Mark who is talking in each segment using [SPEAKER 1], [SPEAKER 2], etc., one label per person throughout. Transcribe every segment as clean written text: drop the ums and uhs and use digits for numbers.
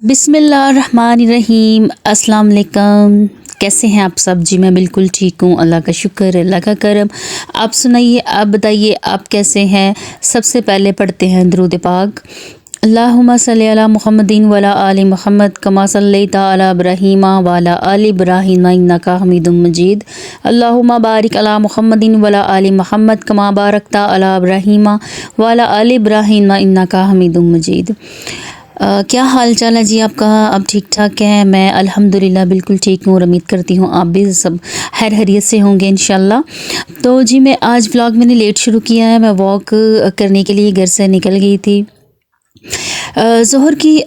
[SPEAKER 1] बिस्मिल्लाहिर्रहमानिर्रहीम। अस्सलाम वालेकुम। कैसे हैं आप सब? जी मैं बिल्कुल ठीक हूँ, अल्लाह का शुक्र है, अल्लाह का करम। आप सुनाइए, आप बताइए आप कैसे हैं? सबसे पहले पढ़ते हैं दुरूद पाक। अल्लाहुम्मा सल्ली अला मुहम्मदिन वला आलि मुहम्मद कमा सल्लैता अला इब्राहीमा वला आलि इब्राहीम इन्नका हमीदुम मजीद। अल्लाहुम्मा बारिक अला मुहम्मदिन वला आलि मुहम्मद कमा बारकता अला इब्राहीमा वला आलि इब्राहीम इन्नका हमीदुम मजीद। क्या हाल चाल है जी आपका? अब ठीक ठाक है? मैं अल्हम्दुलिल्लाह बिल्कुल ठीक हूँ और उम्मीद करती हूँ आप भी सब खैर खैरियत से होंगे इंशाल्लाह। तो जी मैं आज व्लॉग मैंने लेट शुरू किया है। मैं वॉक करने के लिए घर से निकल गई थी। ज़ोहर की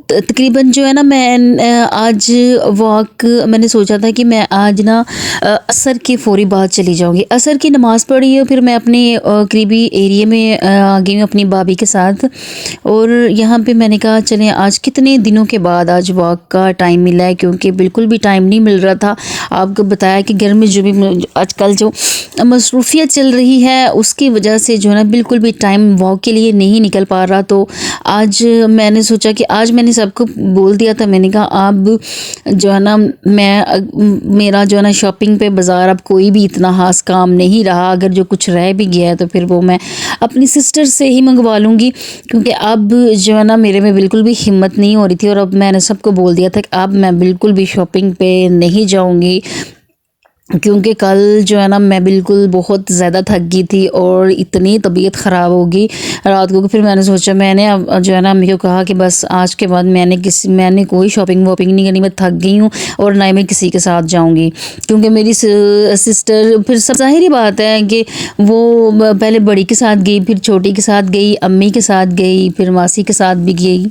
[SPEAKER 1] तकरीबन जो है ना मैं आज वॉक मैंने सोचा था कि मैं आज ना असर के फ़ौरी बाद चली जाऊँगी। असर की नमाज़ पढ़ी है, फिर मैं अपने करीबी एरिया में आ गई हूँ अपनी भाभी के साथ। और यहाँ पे मैंने कहा चलें आज कितने दिनों के बाद आज वॉक का टाइम मिला है, क्योंकि बिल्कुल भी टाइम नहीं मिल रहा था। आपको बताया कि घर में जो भी आजकल जो मसरूफ़ियत चल रही है उसकी वजह से जो है ना बिल्कुल भी टाइम वॉक के लिए नहीं निकल पा रहा। तो आज मैंने सोचा कि आज मैंने सबको बोल दिया था, मैंने कहा अब जो है ना मेरा जो है ना शॉपिंग पे बाज़ार अब कोई भी इतना ख़ास काम नहीं रहा। अगर जो कुछ रह भी गया है तो फिर वो मैं अपनी सिस्टर से ही मंगवा लूँगी, क्योंकि अब जो है ना मेरे में बिल्कुल भी हिम्मत नहीं हो रही थी। और अब मैंने सबको बोल दिया था कि अब मैं बिल्कुल भी शॉपिंग पे नहीं जाऊँगी, क्योंकि कल जो है ना मैं बिल्कुल बहुत ज़्यादा थक गई थी और इतनी तबीयत ख़राब होगी रात को। फिर मैंने सोचा, मैंने अब जो है ना अम्मी को कहा कि बस आज के बाद मैंने कोई शॉपिंग वॉपिंग नहीं करनी, मैं थक गई हूँ और ना ही मैं किसी के साथ जाऊँगी। क्योंकि मेरी सिस्टर फिर सब ज़ाहिर बात है कि वो पहले बड़ी के साथ गई, फिर छोटी के साथ गई, अम्मी के साथ गई, फिर मासी के साथ भी गई।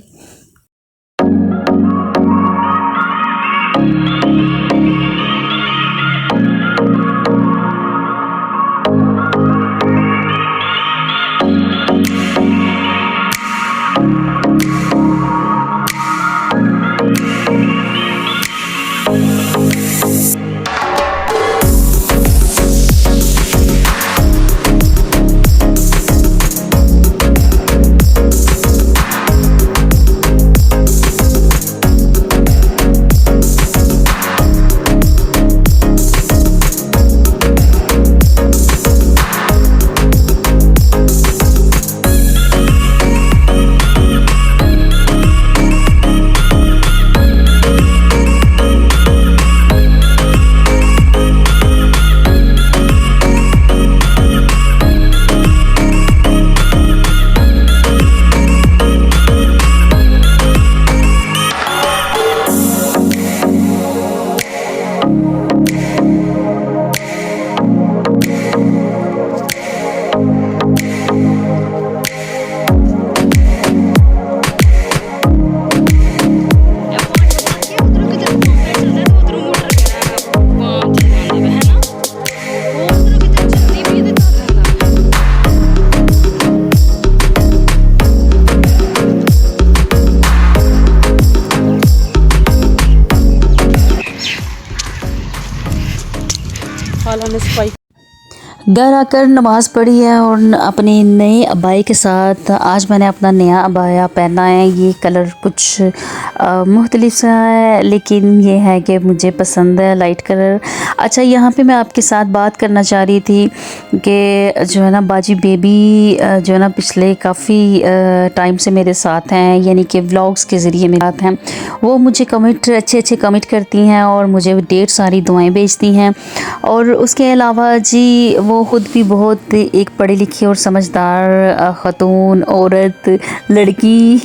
[SPEAKER 1] घर आकर नमाज़ पढ़ी है और अपने नए अबाए के साथ आज मैंने अपना नया अबाया पहना है। ये कलर कुछ मुख्तलिफ सा है, लेकिन ये है कि मुझे पसंद है लाइट कलर। अच्छा, यहाँ पे मैं आपके साथ बात करना चाह रही थी कि जो है ना बाजी बेबी जो है ना पिछले काफ़ी टाइम से मेरे साथ हैं, यानी कि व्लॉग्स के ज़रिए मेरे साथ हैं। वो मुझे अच्छे कमेंट करती हैं और मुझे ढेर सारी दुआएं भेजती हैं। और उसके अलावा जी वो ख़ुद भी बहुत एक पढ़ी लिखी और समझदार ख़तून औरत लड़की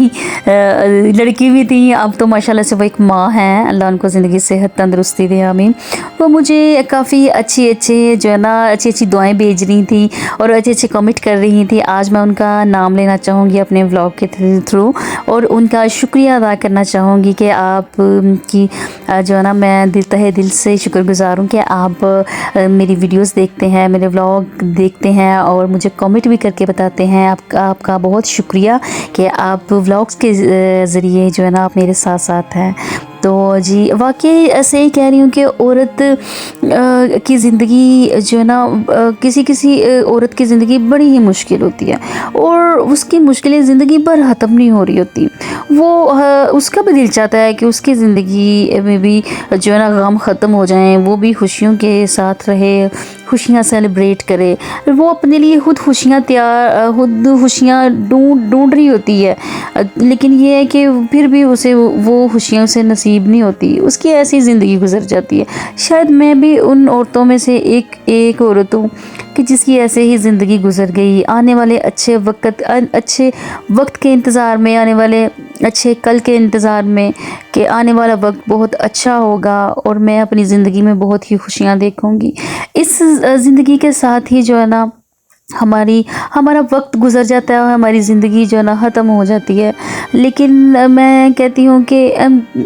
[SPEAKER 1] भी थी। अब तो माशाल्लाह से वो एक माँ हैं, अल्लाह उनको ज़िंदगी सेहत तंदरुस्ती दे आमीन। वो मुझे काफ़ी अच्छी जो है ना अच्छी दुआएं भेज रही थी और अच्छे कमेंट कर रही थी। आज मैं उनका नाम लेना चाहूँगी अपने व्लॉग के थ्रू और उनका शुक्रिया अदा करना चाहूँगी कि आप की जो है ना मैं तहे दिल से शुक्रगुज़ार हूँ कि आप मेरी वीडियोस देखते हैं, मेरे व्लॉग देखते हैं और मुझे कमेंट भी करके बताते हैं। आपका बहुत शुक्रिया कि आप व्लॉग्स के ज़रिए जो है ना आप मेरे साथ साथ हैं। तो जी वाकई ऐसे ही कह रही हूँ कि औरत की ज़िंदगी जो है ना किसी औरत की ज़िंदगी बड़ी ही मुश्किल होती है और उसकी मुश्किलें ज़िंदगी भर ख़त्म नहीं हो रही होती। वो उसका भी दिल चाहता है कि उसकी ज़िंदगी में भी जो है ना गम ख़त्म हो जाएँ, वो भी खुशियों के साथ रहे, खुशियाँ सेलिब्रेट करे। वो अपने लिए खुद खुशियाँ खुद खुशियाँ ढूँढ ढूँढ रही होती है। लेकिन ये है कि फिर भी उसे वो खुशियाँ उसे नसीब नहीं होती, उसकी ऐसी ज़िंदगी गुज़र जाती है। शायद मैं भी उन औरतों में से एक औरत हूँ कि जिसकी ऐसे ही ज़िंदगी गुज़र गई। आने वाले अच्छे वक़्त के इंतज़ार में, आने वाले अच्छे कल के इंतज़ार में कि आने वाला वक़्त बहुत अच्छा होगा और मैं अपनी ज़िंदगी में बहुत ही खुशियाँ देखूँगी। इस ज़िंदगी के साथ ही जो है ना हमारा वक्त गुजर जाता है और हमारी ज़िंदगी जो है ना ख़त्म हो जाती है। लेकिन मैं कहती हूँ कि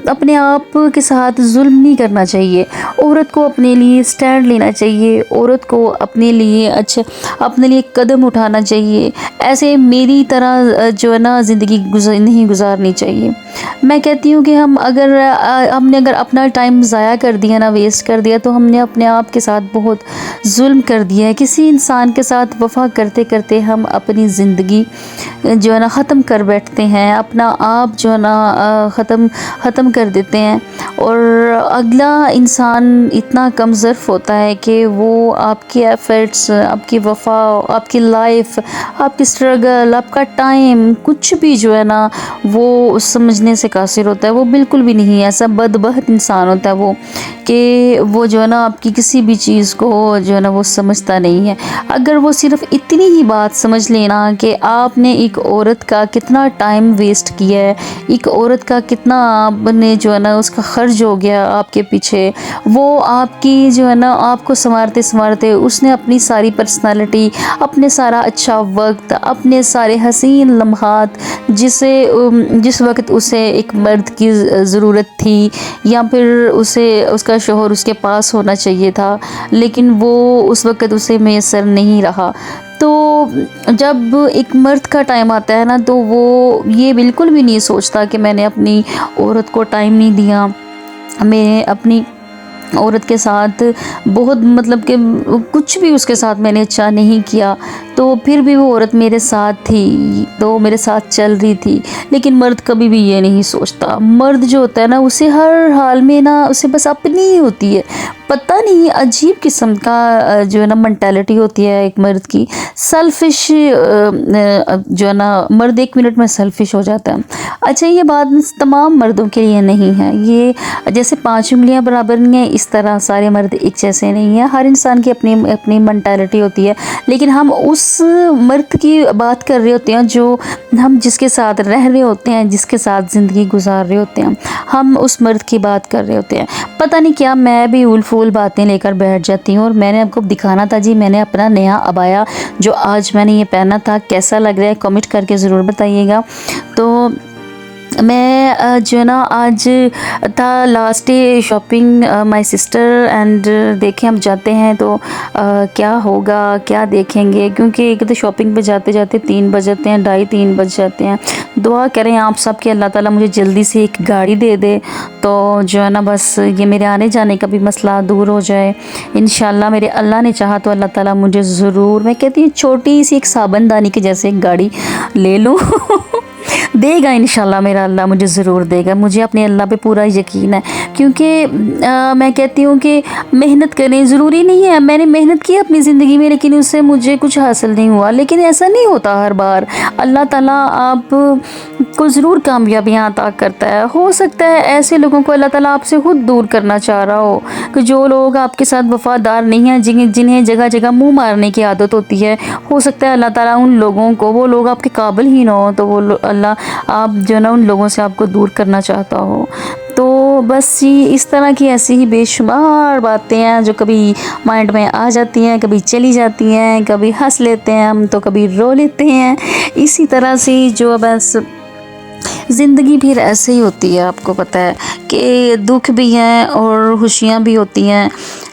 [SPEAKER 1] अपने आप के साथ जुल्म नहीं करना चाहिए। औरत को अपने लिए स्टैंड लेना चाहिए, औरत को अपने लिए कदम उठाना चाहिए। ऐसे मेरी तरह जो है ना ज़िंदगी नहीं गुजारनी चाहिए। मैं कहती हूँ कि हमने अगर अपना टाइम ज़ाया कर दिया ना, वेस्ट कर दिया, तो हमने अपने आप के साथ बहुत जुल्म कर दिया है। किसी इंसान के साथ वफ़ा करते करते हम अपनी ज़िंदगी जो है ना ख़त्म कर बैठते हैं, अपना आप जो है ना ख़त्म कर देते हैं। और अगला इंसान इतना कम ज़र्फ़ होता है कि वो आपके एफ़र्ट्स, आपकी वफ़ा, आपकी लाइफ़, आपकी स्ट्रगल, आपका टाइम कुछ भी जो है ना वो समझने से कासिर होता है। वो बिल्कुल भी नहीं, ऐसा बदबख्त इंसान होता है वो कि वो जो है ना आपकी किसी भी चीज़ को जो है ना वो समझता नहीं है। अगर वो सिर्फ़ इतनी ही बात समझ लेना कि आपने एक औरत का कितना टाइम वेस्ट किया है, एक औरत का कितना आपने जो है ना उसका ख़र्च हो गया आपके पीछे, वो आपकी जो है ना आपको सँवारते-सँवारते उसने अपनी सारी पर्सनैलिटी, अपने सारा अच्छा वक़्त, अपने सारे हसीन लम्हात जिस वक़्त उसे एक मर्द की ज़रूरत थी या फिर उसे उसका शौहर उसके पास होना चाहिए था, लेकिन वो उस वक़्त उसे मैसर नहीं रहा। तो जब एक मर्द का टाइम आता है ना, तो वो ये बिल्कुल भी नहीं सोचता कि मैंने अपनी औरत को टाइम नहीं दिया, मैं अपनी औरत के साथ बहुत मतलब कि कुछ भी उसके साथ मैंने अच्छा नहीं किया, तो फिर भी वो औरत मेरे साथ थी, तो मेरे साथ चल रही थी। लेकिन मर्द कभी भी ये नहीं सोचता। मर्द जो होता है ना, उसे हर हाल में ना उसे बस अपनी ही होती है। पता नहीं अजीब किस्म का जो है ना मेंटालिटी होती है एक मर्द की। सेल्फिश जो है ना मर्द 1 मिनट में सेल्फिश हो जाता है। अच्छा, ये बात तमाम मर्दों के लिए नहीं है। ये जैसे 5 उँगलियां बराबर नहीं है, इस तरह सारे मर्द एक जैसे नहीं है। हर इंसान की अपनी अपनी मेंटालिटी होती है। लेकिन हम उस मर्द की बात कर रहे होते हैं जो हम जिसके साथ रह रहे होते हैं, जिसके साथ ज़िंदगी गुजार रहे होते हैं, हम उस मर्द की बात कर रहे होते हैं। पता नहीं क्या मैं भी उल-फूल बातें लेकर बैठ जाती हूँ। और मैंने आपको दिखाना था जी, मैंने अपना नया अबाया जो आज मैंने ये पहना था, कैसा लग रहा है कमेंट करके ज़रूर बताइएगा। तो मैं जो है ना आज था last day shopping my sister and देखें हम जाते हैं तो क्या होगा, क्या देखेंगे, क्योंकि एक तो शॉपिंग पे जाते जाते 3 बज जाते हैं, 2:30-3 बज जाते हैं। दुआ करें आप सब कि अल्लाह ताला मुझे जल्दी से एक गाड़ी दे दे, तो जो है ना बस ये मेरे आने जाने का भी मसला दूर हो जाए। इंशाल्लाह मेरे अल्लाह ने चाहा तो अल्लाह ताला मुझे ज़रूर, मैं कहती हूँ छोटी सी एक साबनदानी के जैसे एक गाड़ी ले लूँ देगा इंशाल्लाह, मेरा अल्लाह मुझे ज़रूर देगा। मुझे अपने अल्लाह पे पूरा यकीन है, क्योंकि मैं कहती हूँ कि मेहनत करें, ज़रूरी नहीं है मैंने मेहनत की अपनी ज़िंदगी में लेकिन उससे मुझे कुछ हासिल नहीं हुआ, लेकिन ऐसा नहीं होता हर बार। अल्लाह ताला आप को ज़रूर कामयाबियाँ अता करता है। हो सकता है ऐसे लोगों को अल्लाह ताला आपसे खुद दूर करना चाह रहा हो कि जो लोग आपके साथ वफ़ादार नहीं हैं, जिन्हें जगह जगह मुँह मारने की आदत होती है, हो सकता है अल्लाह ताला उन लोगों को, वो लोग आपके काबिल ही ना हो, तो वो अल्लाह आप जो है ना उन लोगों से आपको दूर करना चाहता हो। तो बस ये इस तरह की ऐसी ही बेशुमार बातें हैं जो कभी माइंड में आ जाती हैं, कभी चली जाती हैं, कभी हंस लेते हैं हम तो कभी रो लेते हैं। इसी तरह से जो बस ज़िंदगी फिर ऐसे ही होती है। आपको पता है कि दुख भी हैं और खुशियाँ भी होती हैं,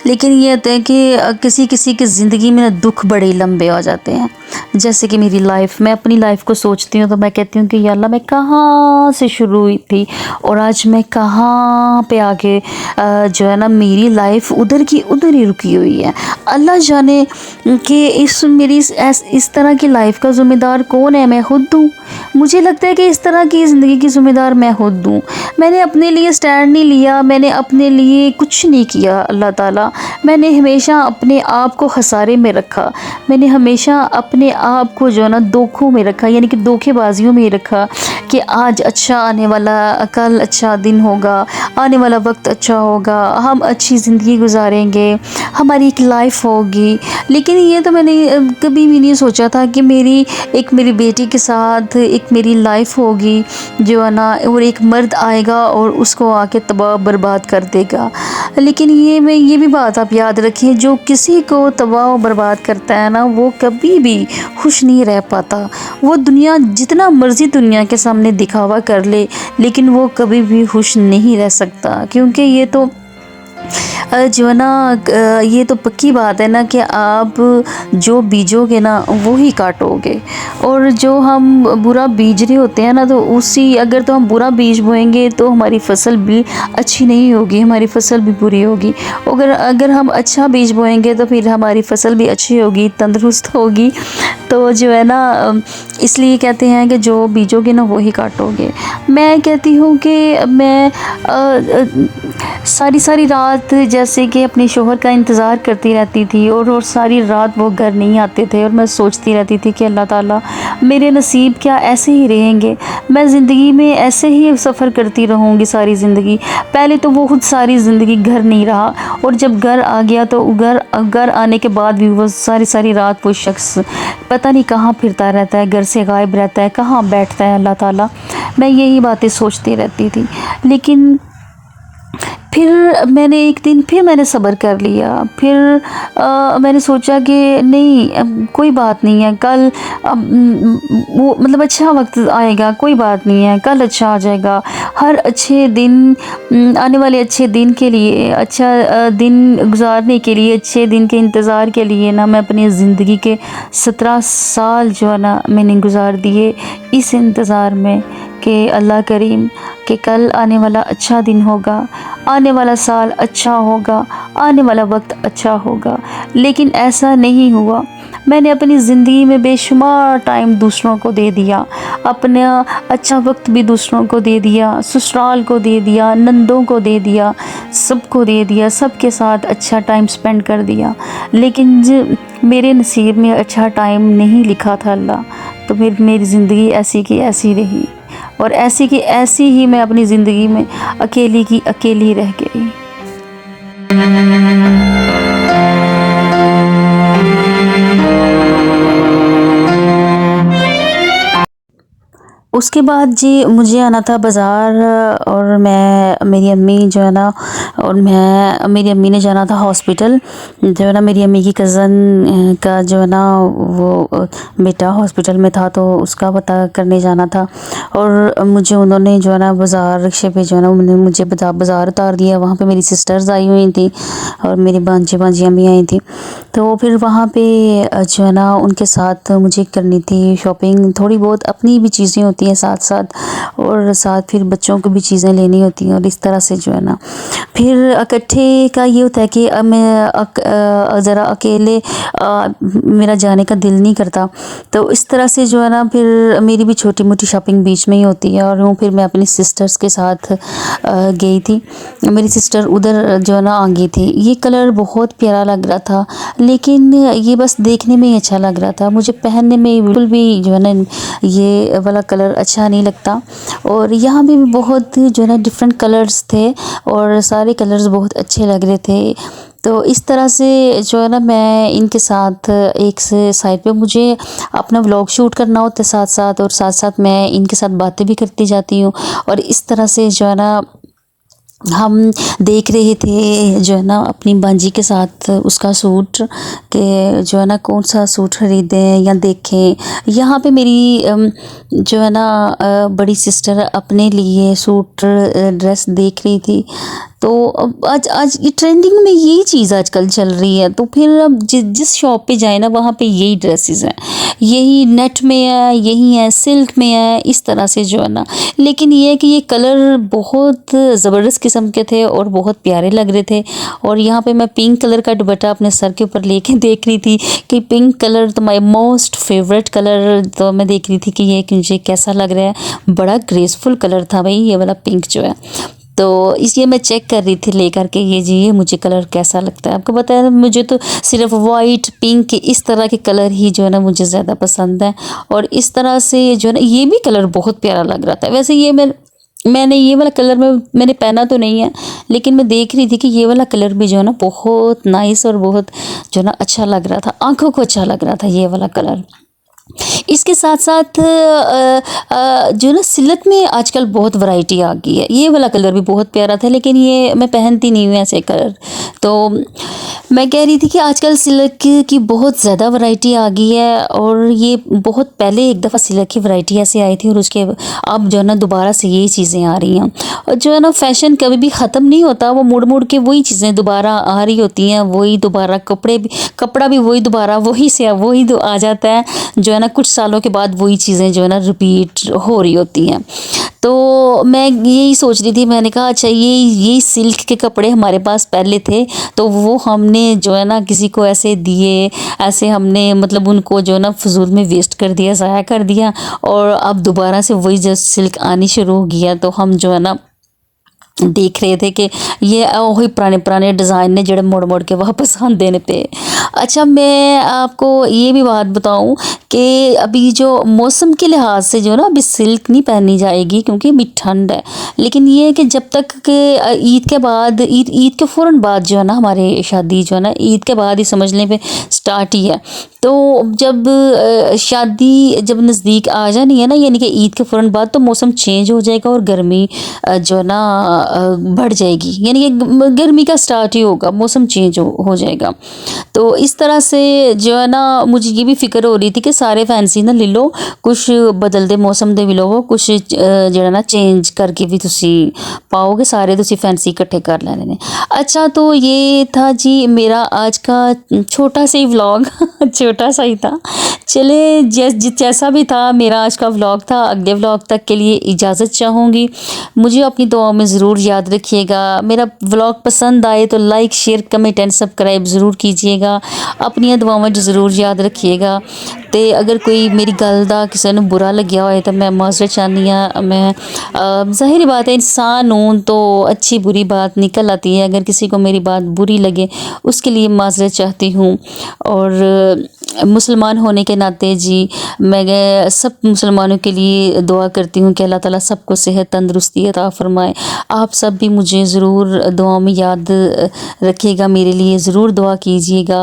[SPEAKER 1] लेकिन ये होता है कि किसी किसी की ज़िंदगी में दुख बड़े लंबे हो जाते हैं। जैसे कि मेरी लाइफ, मैं अपनी लाइफ को सोचती हूँ तो मैं कहती हूँ कि या अल्लाह मैं कहाँ से शुरू हुई थी और आज मैं कहाँ पे आके जो है ना मेरी लाइफ उधर की उधर ही रुकी हुई है। अल्लाह जाने कि इस तरह की लाइफ का ज़िम्मेदार कौन है, मैं खुद हूँ। मुझे लगता है कि इस तरह की ज़िंदगी की ज़िम्मेदार मैं खुद हूँ। मैंने अपने लिए स्टैंड नहीं लिया, मैंने अपने लिए कुछ नहीं किया अल्लाह ताला। मैंने हमेशा अपने आप को खसारे में रखा, मैंने हमेशा अपने आप को जो है ना धोखों में रखा, यानी कि धोखेबाजियों में रखा कि आज अच्छा आने वाला, कल अच्छा दिन होगा, आने वाला वक्त अच्छा होगा, हम अच्छी ज़िंदगी गुजारेंगे, हमारी एक लाइफ होगी। लेकिन ये तो मैंने कभी भी नहीं सोचा था कि मेरी बेटी के साथ एक मेरी लाइफ होगी जो है ना, और एक मर्द आएगा और उसको आके तबाह बर्बाद कर देगा। लेकिन ये भी बात आप याद रखें, जो किसी को तबाह और बर्बाद करता है ना, वो कभी भी खुश नहीं रह पाता। वो दुनिया जितना मर्ज़ी दुनिया के सामने दिखावा कर ले, लेकिन वो कभी भी खुश नहीं रह सकता, क्योंकि ये तो जो है ना ये तो पक्की बात है ना कि आप जो बीजोगे ना वो ही काटोगे। और जो हम बुरा बीज रहे होते हैं ना, तो अगर तो हम बुरा बीज बोएंगे तो हमारी फसल भी अच्छी नहीं होगी, हमारी फसल भी बुरी होगी। अगर हम अच्छा बीज बोएंगे तो फिर हमारी फसल भी अच्छी होगी, तंदुरुस्त होगी। तो जो है ना इसलिए कहते हैं कि जो बीजोगे ना वो ही काटोगे। मैं कहती हूँ कि मैं सारी रात जैसे कि अपने शोहर का इंतज़ार करती रहती थी, और सारी रात वो घर नहीं आते थे, और मैं सोचती रहती थी कि अल्लाह ताला मेरे नसीब क्या ऐसे ही रहेंगे, मैं ज़िंदगी में ऐसे ही सफ़र करती रहूँगी सारी ज़िंदगी। पहले तो वो खुद सारी ज़िंदगी घर नहीं रहा, और जब घर आ गया तो घर आने के बाद भी वो सारी रात वो शख्स पता नहीं कहाँ फिरता रहता है, घर से गायब रहता है, कहाँ बैठता है अल्लाह ताला। मैं यही बातें सोचती रहती थी। लेकिन फिर मैंने सब्र कर लिया। फिर मैंने सोचा कि नहीं, अब कोई बात नहीं है, कल वो मतलब अच्छा वक्त आएगा, कोई बात नहीं है, कल अच्छा आ जाएगा। हर अच्छे दिन आने वाले अच्छे दिन के लिए, अच्छा दिन गुजारने के लिए, अच्छे दिन के इंतज़ार के लिए ना, मैं अपनी ज़िंदगी के 17 साल जो है ना मैंने गुजार दिए इस इंतज़ार में कि अल्लाह करीम कि कल आने वाला अच्छा दिन होगा, आने वाला साल अच्छा होगा, आने वाला वक्त अच्छा होगा। लेकिन ऐसा नहीं हुआ। मैंने अपनी ज़िंदगी में बेशुमार टाइम दूसरों को दे दिया, अपना अच्छा वक्त भी दूसरों को दे दिया, ससुराल को दे दिया, नंदों को दे दिया, सबको दे दिया, सबके साथ अच्छा टाइम स्पेंड कर दिया। लेकिन मेरे नसीब में अच्छा टाइम नहीं लिखा था अल्लाह, तो मेरी ज़िंदगी ऐसी की ऐसी रही, और ऐसी की ऐसी ही मैं अपनी ज़िंदगी में अकेली की अकेली रह गई। उसके बाद जी मुझे आना था बाज़ार, और मेरी अम्मी जो है ना, मेरी अम्मी ने जाना था हॉस्पिटल। जो है ना मेरी अम्मी की कज़न का जो है ना वो बेटा हॉस्पिटल में था, तो उसका पता करने जाना था। और मुझे उन्होंने जो है ना बाज़ार रिक्शे पे जो है ना उन्होंने मुझे बाज़ार उतार दिया। वहाँ पे मेरी सिस्टर्स आई हुई थी और मेरी भांजियाँ भी आई थी। तो फिर वहाँ पे जो है ना उनके साथ मुझे करनी थी शॉपिंग, थोड़ी बहुत अपनी भी चीज़ें होती हैं साथ साथ, और साथ फिर बच्चों को भी चीज़ें लेनी होती हैं। और इस तरह से जो है ना फिर इकट्ठे का ये होता है कि अब मैं ज़रा अकेले मेरा जाने का दिल नहीं करता। तो इस तरह से जो है ना फिर मेरी भी छोटी मोटी शॉपिंग बीच में ही होती है। और फिर मैं अपनी सिस्टर्स के साथ गई थी। मेरी सिस्टर उधर जो है ना आ गई थी। ये कलर बहुत प्यारा लग रहा था, लेकिन ये बस देखने में ही अच्छा लग रहा था, मुझे पहनने में बिल्कुल भी जो है ना ये वाला कलर अच्छा नहीं लगता। और यहाँ भी बहुत जो है ना डिफरेंट कलर्स थे, और सारे कलर्स बहुत अच्छे लग रहे थे। तो इस तरह से जो है ना मैं इनके साथ एक से साइड पे मुझे अपना व्लॉग शूट करना होता है साथ साथ, और साथ साथ मैं इनके साथ बातें भी करती जाती हूँ। और इस तरह से जो है ना हम देख रहे थे जो है ना अपनी बांजी के साथ उसका सूट, के जो है ना कौन सा सूट ख़रीदें या देखें। यहाँ पे मेरी जो है ना बड़ी सिस्टर अपने लिए सूट ड्रेस देख रही थी। तो अब आज आज ये ट्रेंडिंग में यही चीज़ आजकल चल रही है, तो फिर अब जिस शॉप पे जाए ना वहाँ पे यही ड्रेसेस हैं, यही नेट में है, यही है सिल्क में है, इस तरह से जो है ना। लेकिन ये है कि ये कलर बहुत ज़बरदस्त किस्म के थे और बहुत प्यारे लग रहे थे। और यहाँ पे मैं पिंक कलर का दुपट्टा अपने सर के ऊपर लेके देख रही थी कि पिंक कलर तो माय मोस्ट फेवरेट कलर, तो मैं देख रही थी कि ये मुझे कैसा लग रहा है। बड़ा ग्रेसफुल कलर था भाई ये वाला पिंक जो है, तो इसलिए मैं चेक कर रही थी लेकर के ये जी ये मुझे कलर कैसा लगता है। आपको पता है मुझे तो सिर्फ वाइट पिंक इस तरह के कलर ही जो है ना मुझे ज़्यादा पसंद है। और इस तरह से जो है ना ये भी कलर बहुत प्यारा लग रहा था। वैसे ये मैंने ये वाला कलर मैंने पहना तो नहीं है, लेकिन मैं देख रही थी कि ये वाला कलर भी जो है ना बहुत नाइस और बहुत जो है ना अच्छा लग रहा था, आंखों को अच्छा लग रहा था ये वाला कलर। इसके साथ साथ जो ना सिल्क में आजकल बहुत वैरायटी आ गई है। ये वाला कलर भी बहुत प्यारा था, लेकिन ये मैं पहनती नहीं हूँ ऐसे कलर। तो मैं कह रही थी कि आजकल सिल्क की बहुत ज़्यादा वैरायटी आ गई है, और ये बहुत पहले एक दफ़ा सिल्क की वैरायटी ऐसे आई थी और उसके अब जो है ना दोबारा से यही चीज़ें आ रही हैं। और जो है ना फैशन कभी भी ख़त्म नहीं होता, वो मुड़ मुड़ के वही चीज़ें दोबारा आ रही होती हैं, वही दोबारा कपड़ा भी वही दोबारा वही से वही आ जाता है। जो है ना कुछ सालों के बाद वही चीज़ें जो है ना रिपीट हो रही होती हैं। तो मैं यही सोच रही थी, मैंने कहा अच्छा ये सिल्क के कपड़े हमारे पास पहले थे, तो वो हमने जो है ना किसी को ऐसे दिए, ऐसे हमने मतलब उनको जो है ना फजूल में वेस्ट कर दिया, ज़ाया कर दिया। और अब दोबारा से वही जो सिल्क आनी शुरू हो गया, तो हम जो है ना देख रहे थे कि ये वही पुराने पुराने डिज़ाइन ने जड़े मोड़ मोड़ के वापस आंदे ने पे। अच्छा मैं आपको ये भी बात बताऊं कि अभी जो मौसम के लिहाज से जो ना अभी सिल्क नहीं पहनी जाएगी क्योंकि अभी ठंड है। लेकिन ये है कि जब तक के ईद के बाद ईद के फ़ौरन बाद जो है ना हमारे शादी जो है ना ईद के बाद ही समझ लें पे स्टार्ट ही है। तो जब शादी जब नज़दीक आ जानी है ना, यानी कि ईद के फ़ौरन बाद, तो मौसम चेंज हो जाएगा और गर्मी जो है ना बढ़ जाएगी, यानी कि गर्मी का स्टार्ट ही होगा, मौसम चेंज हो जाएगा। तो इस तरह से जो है ना मुझे ये भी फिक्र हो रही थी कि सारे फैंसी ना ले लो, कुछ बदलते मौसम दे भी लवो, कुछ ਜਿਹੜਾ ना चेंज करके भी तुसी पाओगे, सारे तुसी फैंसी इकट्ठे कर लेने ने। अच्छा तो ये था जी मेरा आज का छोटा सा ही व्लॉग छोटा सा ही था। चले जैसा भी था मेरा आज का व्लॉग था। अगले व्लॉग तक के लिए इजाज़त चाहूँगी। मुझे अपनी दुआओं में ज़रूर याद रखिएगा। मेरा व्लॉग पसंद आए तो like share comment and subscribe ज़रूर कीजिएगा। अपनी दुआओं में ज़रूर याद रखिएगा। तो अगर कोई मेरी गल का किसी ने बुरा लग्या होए तो मैं माजरत चाहनी हाँ। मैं ज़ाहिर बात है इंसान हूँ तो अच्छी बुरी बात निकल आती है। अगर किसी को मेरी बात बुरी लगे उसके लिए माजरत चाहती हूँ। और मुसलमान होने के नाते जी मैं सब मुसलमानों के लिए दुआ करती हूँ कि अल्लाह ताला सबको सेहत तंदरुस्ती अता फ़रमाए। आप सब भी मुझे ज़रूर दुआओं में याद रखिएगा, मेरे लिए ज़रूर दुआ कीजिएगा।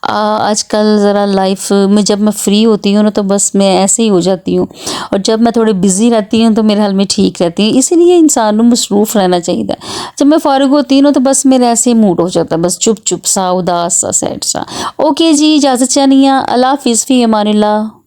[SPEAKER 1] आजकल ज़रा लाइफ में जब मैं फ्री होती हूँ ना तो बस मैं ऐसे ही हो जाती हूँ, और जब मैं थोड़ी बिज़ी रहती हूँ तो मेरे हाल में ठीक रहती है। इसीलिए इंसान को मसरूफ़ रहना चाहिए। जब मैं फ़ारिग होती हूँ ना तो बस मेरा ऐसे ही मूड हो जाता है, बस चुप चुप सा उदास सा सैड सा। ओके जी इजाज़त चाहनी है। अल्लाह हाफ़िज़ फ़ी अमानिल्लाह।